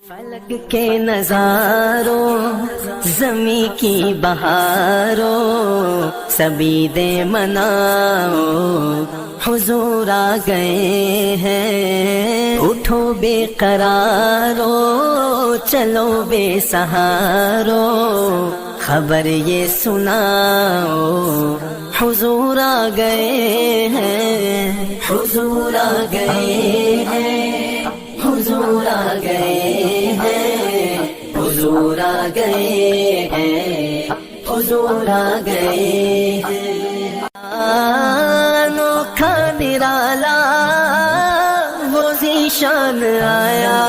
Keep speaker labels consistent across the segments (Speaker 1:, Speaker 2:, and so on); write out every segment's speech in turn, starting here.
Speaker 1: فلک کے نظاروں زمیں کی بہاروں سبھی دے مناؤ حضور آ گئے ہیں اٹھو بے قرارو چلو بے سہارو خبر یہ سناؤ حضور آ گئے ہیں حضور آ گئے ہیں حضور آ گئے ہیں حضور آ گئے ہیں حضور آ گئے ہیں انوکھا نرالا وہ ذیشان آیا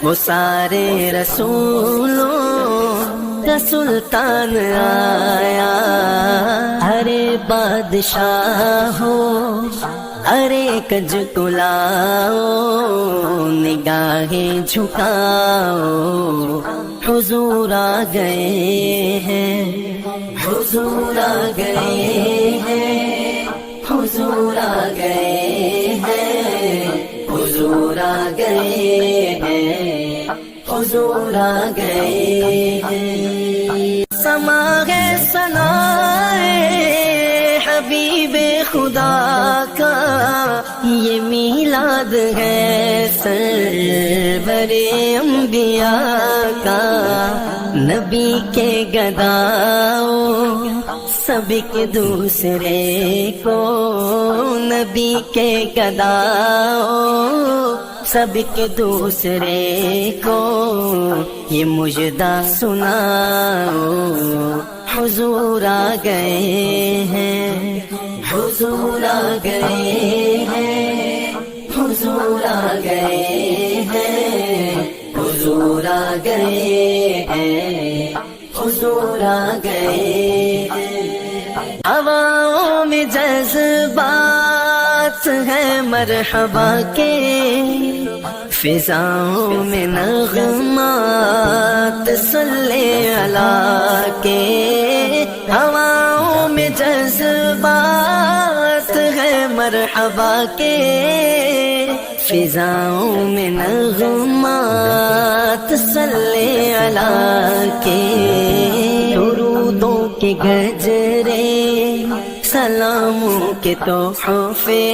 Speaker 1: وہ سارے رسولوں کا سلطان آیا ارے بادشاہ ہو ارے کج کلاؤ نگاہیں جھکاؤ حضور آ گئے ہیں حضور آ گئے ہیں حضور آ گئے ہیں حضور آ گئے ہیں حضور آ گئے ہیں سما ہے ثنائے حبیب خدا کا یہ میلاد ہے سرور انبیاء کا نبی کے گداؤ سب کے دوسرے کو نبی کے گداؤ سب کے دوسرے کو یہ مجدہ سناؤ حضور آ گئے ہیں حضور آ گئے ہیں حضور آ گئے ہیں حضور آ گئے ہیں حضور آ گئے ہیں ہواؤں میں جذبات ہیں مرحبا کے فضاؤں میں نغمات صلی اللہ کے ہواؤں میں جذبات ہیں مرحبا کے فضاؤں میں نغمات صلی اللہ کے درودوں کے گجرے سلاموں کے تحفے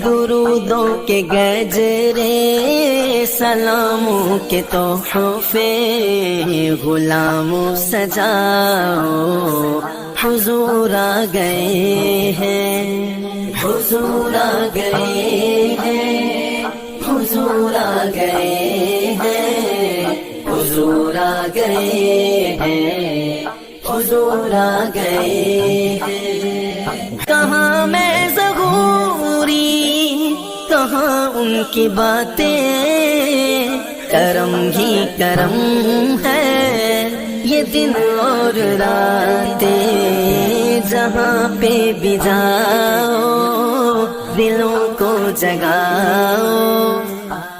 Speaker 1: درودوں کے گجرے سلاموں کے تحفے غلاموں سجاؤ حضور آ گئے ہیں حضور آ گئے ہیں حضور آ گئے ہیں حضور آ گئے ہیں حضور آ گئے ہیں کہاں میں ظہوری کہاں ان کی باتیں کرم ہی کرم ہے یہ دن اور راتیں جہاں پہ بھی جاؤ دلوں کو جگاؤ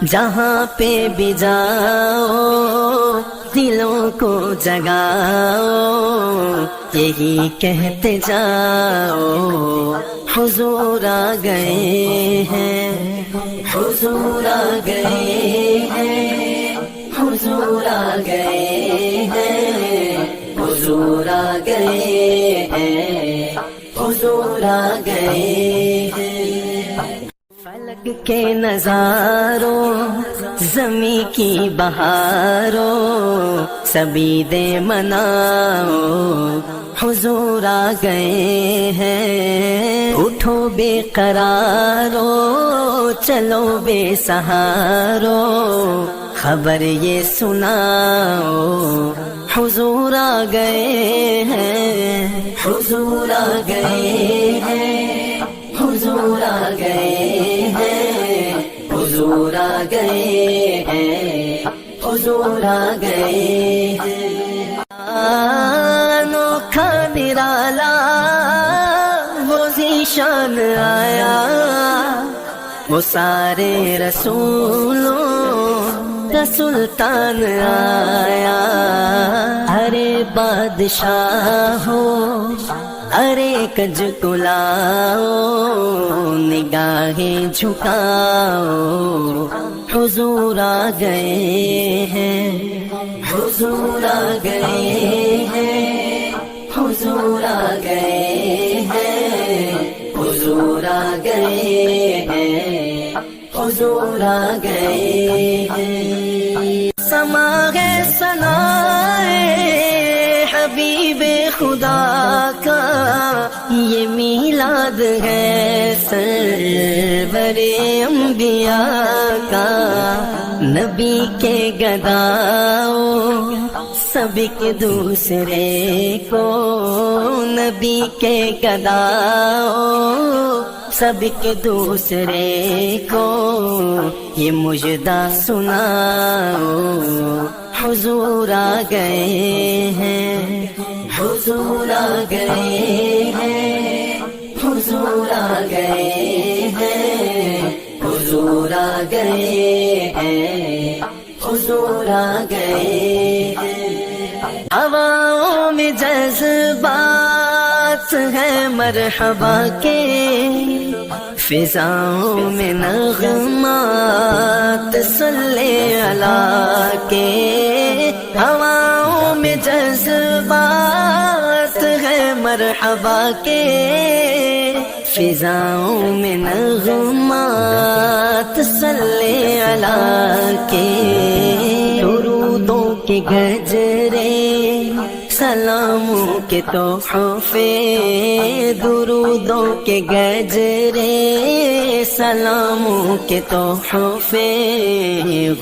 Speaker 1: جہاں پہ بھی جاؤ دلوں کو جگاؤ یہی کہتے جاؤ حضور آ گئے ہیں حضور آ گئے ہیں حضور آ گئے ہیں حضور آ گئے ہیں حضور آ گئے ہیں فلک کے نظاروں زمیں کی بہاروں سبھی دے مناؤ حضور آ گئے ہیں اٹھو بے قرارو چلو بے سہارو خبر یہ سناؤ حضور آ گئے ہیں حضور آ گئے ہیں حضور آ گئے ہیں حضور آ گئے ہیں حضور آ گئے ہیں انوکھا نرالا وہ ذیشان آیا وہ سارے رسولوں کا سلطان آیا ارے بادشاہ ہو ارے کج کو لاؤ نگاہیں جھکاؤ حضور آ گئے ہیں حضور آ گئے ہیں حضور آ گئے ہیں حضور آ گئے ہیں حضور آ گئے ہیں سما ہے ثنائے حبیب خدا کا یہ میلاد ہے سرور انبیاء کا نبی کے گداؤ سب کے دوسرے کو نبی کے گداؤ سب کے دوسرے کو یہ مجدہ سناؤ حضور آ گئے ہیں حضور آ گئے ہیں حضور آ گئے ہیں حضور آ گئے ہیں حضور آ گئے ہیں ہواؤں میں جذبات ہیں مرحبا کے فضاؤں میں نغمات صلی اللہ کے ہواؤں میں جذبات ہیں مرحبا کے فضاؤں میں نغمات صلی اللہ کے درودوں کے گجرے سلاموں کے تحفے درودوں کے گجرے سلاموں کے تحفے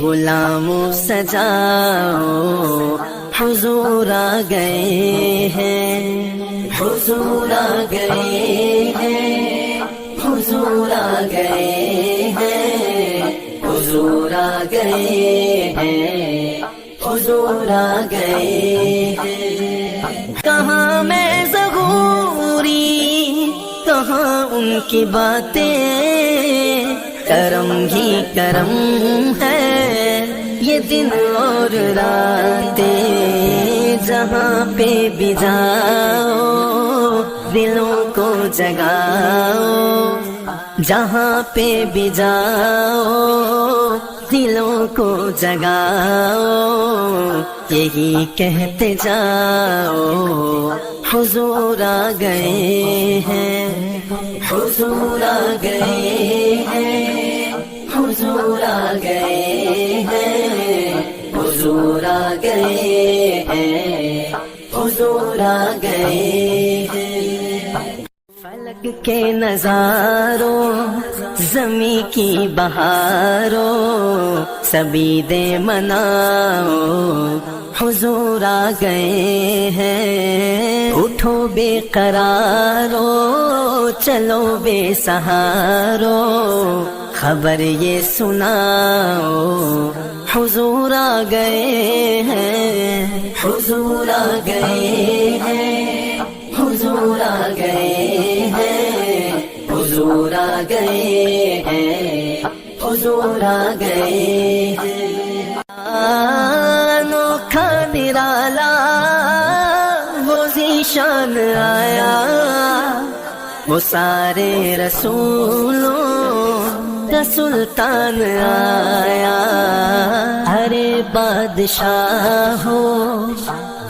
Speaker 1: غلاموں سجاؤ حضور آ گئے ہیں حضور آ گئے ہیں حضور آ گئے ہیں حضور آ گئے ہیں حضور آ گئے ہیں کہاں میں ظہوری کہاں ان کی باتیں کرم ہی کرم ہے یہ دن اور راتیں جہاں پہ بھی جاؤ دلوں کو جگاؤ جہاں پہ بھی جاؤ دلوں کو جگاؤ یہی کہتے جاؤ حضور آ گئے ہیں حضور آ گئے ہیں حضور آ گئے ہیں حضور آ گئے ہیں حضور آ گئے ہیں فلک کے نظاروں زمیں کی بہاروں سبھی دے مناؤ حضور آ گئے ہیں اٹھو بے قرارو چلو بے سہارو خبر یہ سناؤ حضور آ گئے ہیں حضور آ گئے ہیں حضور آ گئے ہیں حضور آ گئے ہیں حضور آ گئے ہیں انوکھا نرالا وہ ذیشان آیا وہ سارے رسولوں کا سلطان آیا ارے بادشاہ ہو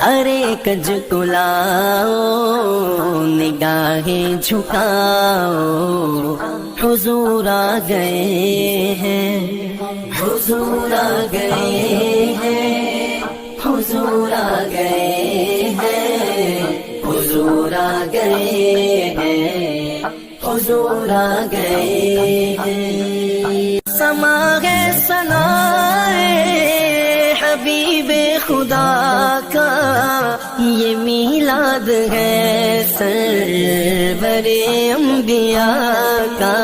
Speaker 1: ارے کج کو لاؤ نگاہیں جھکاؤ حضور آ گئے ہیں حضور آ گئے ہیں حضور آ گئے ہیں حضور آ گئے ہیں حضور آ گئے ہیں سما ہے ثنائے حبیب خدا کا یہ میلاد ہے سرور انبیاء کا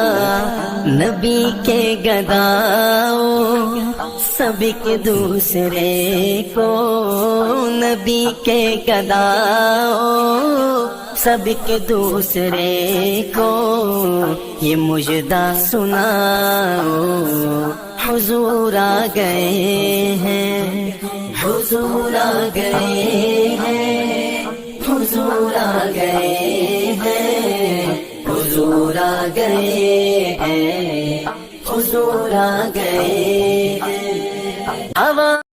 Speaker 1: نبی کے گداؤ سب کے دوسرے کو نبی کے گداؤ سب کے دوسرے کو یہ مجدہ سناؤ حضور آ گئے ہیں حضور آ گئے ہیں حضور آ گئے گئے ہیں، حضور آ گئے ہیں۔